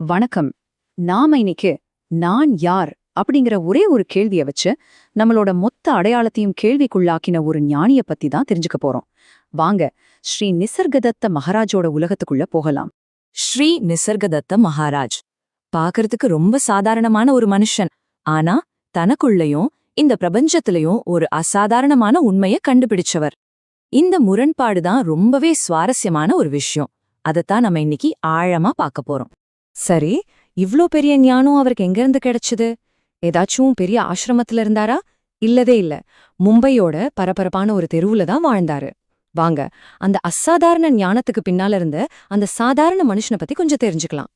வணக்கம். நாம இன்னைக்கு நான் யார் அப்படிங்கிற ஒரே ஒரு கேள்விய வச்சு நம்மளோட மொத்த அடையாளத்தையும் கேள்விக்குள்ளாக்கின ஒரு ஞானிய பத்தி தான் தெரிஞ்சுக்க போறோம். வாங்க, ஸ்ரீ நிசர்கதத்த மகாராஜோட உலகத்துக்குள்ள போகலாம். ஸ்ரீ நிசர்கதத்த மகாராஜ் பாக்கறதுக்கு ரொம்ப சாதாரணமான ஒரு மனுஷன். ஆனா தனக்குள்ளயும் இந்த பிரபஞ்சத்திலயும் ஒரு அசாதாரணமான உண்மைய கண்டுபிடிச்சவர். இந்த முரண்பாடுதான் ரொம்பவே சுவாரஸ்யமான ஒரு விஷயம். அதத்தான் நம்ம இன்னைக்கு ஆழமா பார்க்க போறோம். சரி, இவ்ளோ பெரிய ஞானம் அவருக்கு எங்கிருந்து கிடைச்சது? ஏதாச்சும் பெரிய ஆசிரமத்துல இருந்தாரா? இல்லவே இல்ல. மும்பையோட பரபரப்பான ஒரு தெருவுல தான் வாழ்ந்தாரு. வாங்க, அந்த அசாதாரண ஞானத்துக்கு பின்னால இருந்த அந்த சாதாரண மனுஷனை பத்தி கொஞ்சம் தெரிஞ்சுக்கலாம்.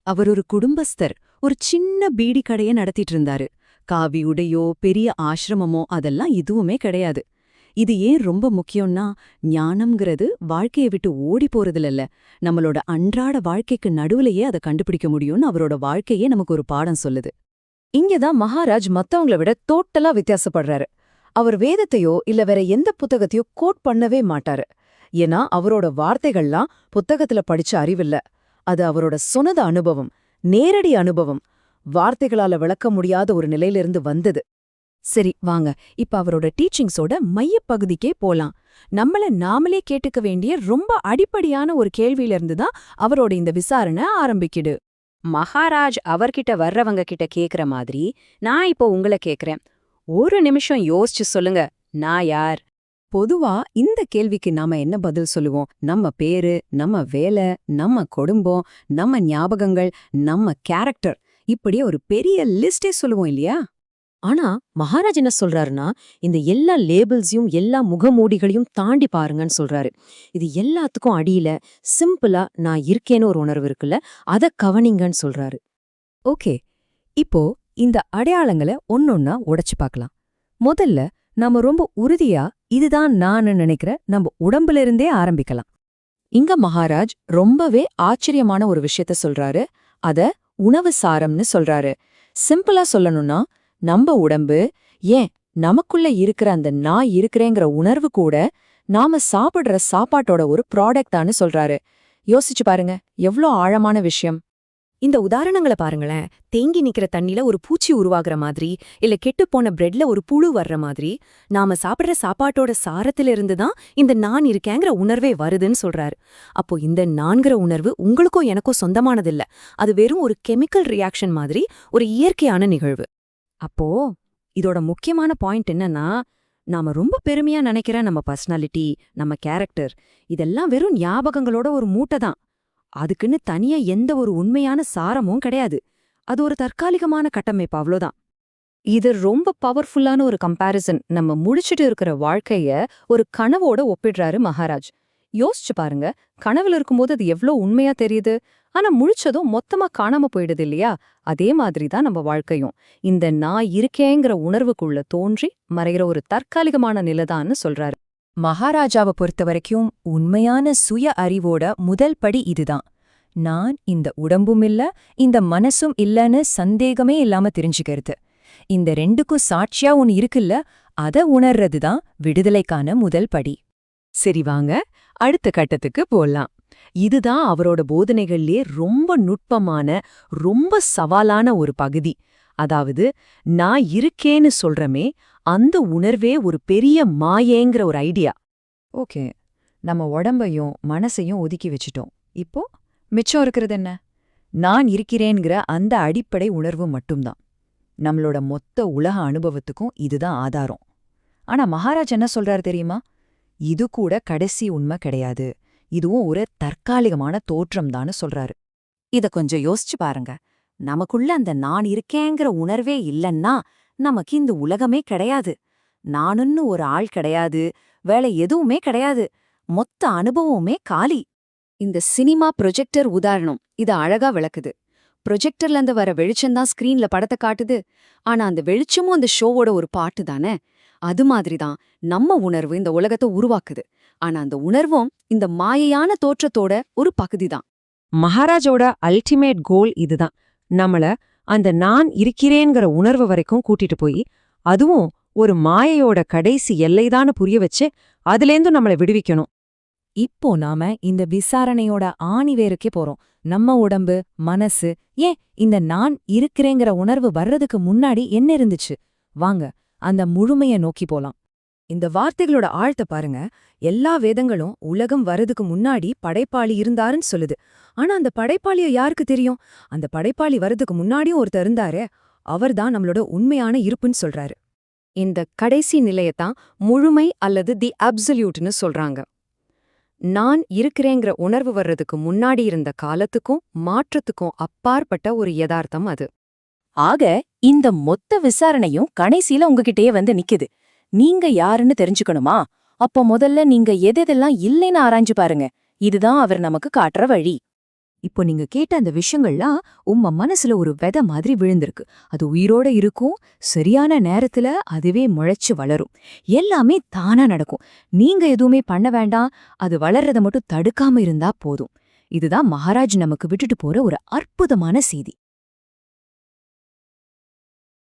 அவர் ஒரு குடும்பஸ்தர். ஒரு சின்ன பீடி கடைய நடத்திட்டு இருந்தாரு. காவி உடையோ பெரிய ஆசிரமமோ அதெல்லாம் எதுவுமே கிடையாது. இது ஏன் ரொம்ப முக்கியம்னா, ஞானம்ங்கிறது வாழ்க்கையை விட்டு ஓடி போறதுல நம்மளோட அன்றாட வாழ்க்கைக்கு நடுவுலயே அதை கண்டுபிடிக்க முடியும்னு அவரோட வாழ்க்கையே நமக்கு ஒரு பாடம் சொல்லுது. இங்கதான் மகாராஜ் மத்தவங்கள விட டோட்டலா வித்தியாசப்படுறாரு. அவர் வேதத்தையோ இல்ல வேற எந்த புத்தகத்தையோ கோட் பண்ணவே மாட்டாரு. ஏன்னா அவரோட வார்த்தைகள்லாம் புத்தகத்துல படிச்ச அறிவில்ல. அது அவரோட சொனத அனுபவம், நேரடி அனுபவம். வார்த்தைகளால விளக்க முடியாத ஒரு நிலையிலிருந்து வந்தது. சரி, வாங்க இப்ப அவரோட டீச்சிங்ஸோட மையப்பகுதிக்கே போலாம். நம்மள நாமளே கேட்டுக்க வேண்டிய ரொம்ப அடிப்படையான ஒரு கேள்வியிலிருந்து தான் அவரோட இந்த விசாரணை ஆரம்பிக்குது. மகாராஜ் அவர்கிட்ட வர்றவங்க கிட்ட கேக்குற மாதிரி நான் இப்போ உங்களை கேக்குறேன். ஒரு நிமிஷம் யோசிச்சு சொல்லுங்க, நான் யார்? பொதுவா இந்த கேள்விக்கு நாம என்ன பதில் சொல்லுவோம்? நம்ம பேரு, நம்ம வேலை, நம்ம குடும்பம், நம்ம ஞாபகங்கள், நம்ம கேரக்டர், இப்படி ஒரு பெரிய லிஸ்டே சொல்லுவோம் இல்லையா? ஆனா மகாராஜ் என்ன சொல்றாருன்னா, இந்த எல்லா லேபிள்ஸையும் எல்லா முகமூடிகளையும் தாண்டி பாருங்கன்னு சொல்றாரு. இது எல்லாத்துக்கும் அடியில சிம்பிளா நான் இருக்கேன்னு ஒரு உணர்வு இருக்குல்ல, அத கவனிங்கன்னு சொல்றாரு. ஓகே, இப்போ இந்த அடையாளங்களை ஒன்னொன்னா உடைச்சு பார்க்கலாம். முதல்ல நாம ரொம்ப உறுதியா இதுதான் நான் நினைக்கிற நம்ம உடம்புல இருந்தே ஆரம்பிக்கலாம். இங்க மகாராஜ் ரொம்பவே ஆச்சரியமான ஒரு விஷயத்த சொல்றாரு. அத உணவு சாரம்னு சொல்றாரு. சிம்பிளா சொல்லணும்னா, நம்ம உடம்பு, ஏன் நமக்குள்ள இருக்கிற அந்த நான் இருக்கிறேங்கிற உணர்வு கூட நாம சாப்பிடுற சாப்பாட்டோட ஒரு ப்ராடக்டான்னு சொல்றாரு. யோசிச்சு பாருங்க, எவ்ளோ ஆழமான விஷயம். இந்த உதாரணங்களை பாருங்களேன். தேங்கி நிக்கிற தண்ணில ஒரு பூச்சி உருவாகிற மாதிரி, இல்ல கெட்டுப்போன பிரெட்ல ஒரு புழு வர்ற மாதிரி, நாம சாப்பிடுற சாப்பாட்டோட சாரத்திலிருந்து தான் இந்த நான் இருக்கேங்கிற உணர்வே வருதுன்னு சொல்றாரு. அப்போ இந்த நான்கிற உணர்வு உங்களுக்கும் எனக்கும் சொந்தமானதில்ல. அது வெறும் ஒரு கெமிக்கல் ரியாக்ஷன் மாதிரி, ஒரு இயற்கையான நிகழ்வு. அப்போ இதோட முக்கியமான பாயிண்ட் என்னன்னா, நாம ரொம்ப பெருமையா நினைக்கிற நம்ம பர்சனாலிட்டி, நம்ம கேரக்டர், இதெல்லாம் வெறும் ஞாபகங்களோட ஒரு மூட்டை தான். அதுக்குன்னு தனியா எந்த ஒரு உண்மையான சாரமும் கிடையாது. அது ஒரு தற்காலிகமான கட்டமைப்பு, அவ்வளோதான். இது ரொம்ப பவர்ஃபுல்லான ஒரு கம்பேரிசன். நம்ம முடிச்சிட்டு இருக்கிற வாழ்க்கைய ஒரு கனவோட ஒப்பிடுறாரு மகாராஜ். யோசிச்சு பாருங்க, கனவுல இருக்கும்போது அது எவ்ளோ உண்மையா தெரியுது, ஆனா முழிச்சதும் மொத்தமா காணாம போயிடுது இல்லையா? அதே மாதிரிதான் நம்ம வாழ்க்கையும். இந்த நான் இருக்கேங்கிற உணர்வுக்குள்ள தோன்றி மறைகிற ஒரு தற்காலிகமான நிலைதான்னு சொல்றாரு. மகாராஜாவை பொறுத்த வரைக்கும் உண்மையான சுய அறிவோட முதல் படி இதுதான். நான் இந்த உடம்பும் இல்ல, இந்த மனசும் இல்லன்னு சந்தேகமே இல்லாம தெரிஞ்சுக்கிறது. இந்த ரெண்டுக்கும் சாட்சியா ஒன்னு இருக்குல்ல, அத உணர்றதுதான் விடுதலைக்கான முதல் படி. சரி, வாங்க அடுத்த கட்டத்துக்கு போலாம். இதுதான் அவரோட போதனைகள்லயே ரொம்ப நுட்பமான, ரொம்ப சவாலான ஒரு பகுதி. அதாவது, நான் இருக்கேன்னு சொல்றமே, அந்த உணர்வே ஒரு பெரிய மாயேங்கிற ஒரு ஐடியா. ஓகே, நம்ம உடம்பையும் மனசையும் ஒதுக்கி வச்சிட்டோம். இப்போ மிச்சம் இருக்கிறது என்ன? நான் இருக்கிறேன்கிற அந்த அடிப்படை உணர்வு மட்டும்தான். நம்மளோட மொத்த உலக அனுபவத்துக்கும் இதுதான் ஆதாரம். ஆனா மகாராஜ் என்ன சொல்றாரு தெரியுமா? இது கூட கடைசி உண்மை கிடையாது. இதுவும் ஒரு தற்காலிகமான தோற்றம்தான்னு சொல்றாரு. இத கொஞ்சம் யோசிச்சு பாருங்க. நமக்குள்ள அந்த நான் இருக்கேங்கிற உணர்வே இல்லன்னா நமக்கு இந்த உலகமே கிடையாது. நானுன்னு ஒரு ஆள் கிடையாது, வேலை எதுவுமே கிடையாது. மொத்த அனுபவமே காலி. இந்த சினிமா ப்ரொஜெக்டர் உதாரணம் இத அழகா விளக்குது. ப்ரொஜெக்டர்ல இருந்து வர வெளிச்சம்தான் ஸ்கிரீன்ல படத்தை காட்டுது. ஆனா அந்த வெளிச்சமும் அந்த ஷோவோட ஒரு பாட்டு தானே. அது மாதிரிதான் நம்ம உணர்வு இந்த உலகத்தை உருவாக்குது. ஆனா அந்த உணர்வும் இந்த மாயையான தோற்றத்தோட ஒரு பகுதிதான். மகாராஜோட அல்டிமேட் கோல் இதுதான். நம்மள அந்த நான் இருக்கிறேங்கிற உணர்வு வரைக்கும் கூட்டிட்டு போய், அதுவும் ஒரு மாயையோட கடைசி எல்லைதான்னு புரிய வச்சு அதுலேருந்து நம்மள விடுவிக்கணும். இப்போ நாம இந்த விசாரணையோட ஆணிவேருக்கே போறோம். நம்ம உடம்பு, மனசு, ஏன் இந்த நான் இருக்கிறேங்கிற உணர்வு வர்றதுக்கு முன்னாடி என்ன இருந்துச்சு? வாங்க அந்த முழுமைய நோக்கி போலாம். இந்த வார்த்தைகளோட ஆழ்த்த பாருங்க. எல்லா வேதங்களும் உலகம் வரதுக்கு முன்னாடி படைப்பாளி இருந்தாருன்னு சொல்லுது. ஆனா அந்த படைப்பாளிய யாருக்கு தெரியும்? அந்த படைப்பாளி வரதுக்கு முன்னாடியும் ஒருத்தர் இருந்தாரே, அவர்தான் நம்மளோட உண்மையான இருப்புன்னு சொல்றாரு. இந்த கடைசி நிலையத்தான் முழுமை அல்லது தி அப்சல்யூட்னு சொல்றாங்க. நான் இருக்கிறேங்கிற உணர்வு வர்றதுக்கு முன்னாடி இருந்த காலத்துக்கும் மாற்றத்துக்கும் அப்பாற்பட்ட ஒரு யதார்த்தம் அது. ஆக இந்த மொத்த விசாரணையும் கடைசியில உங்ககிட்டயே வந்து நிக்குது. நீங்க யாருன்னு தெரிஞ்சுக்கணுமா? அப்போ முதல்ல நீங்க எதெல்லாம் இல்லைன்னு ஆராய்ஞ்சு பாருங்க. இதுதான் அவர் நமக்கு காட்டுற வழி. இப்போ நீங்க கேட்ட அந்த விஷயங்கள்லாம் உம்ம மனசுல ஒரு விதை மாதிரி விழுந்திருக்கு. அது உயிரோட இருக்கும், சரியான நேரத்துல அதுவே முளைச்சு வளரும். எல்லாமே தானா நடக்கும். நீங்க எதுவுமே பண்ண வேண்டாம், அது வளர்றத மட்டும் தடுக்காம இருந்தா போதும். இதுதான் மகாராஜ் நமக்கு விட்டுட்டு போற ஒரு அற்புதமான செய்தி.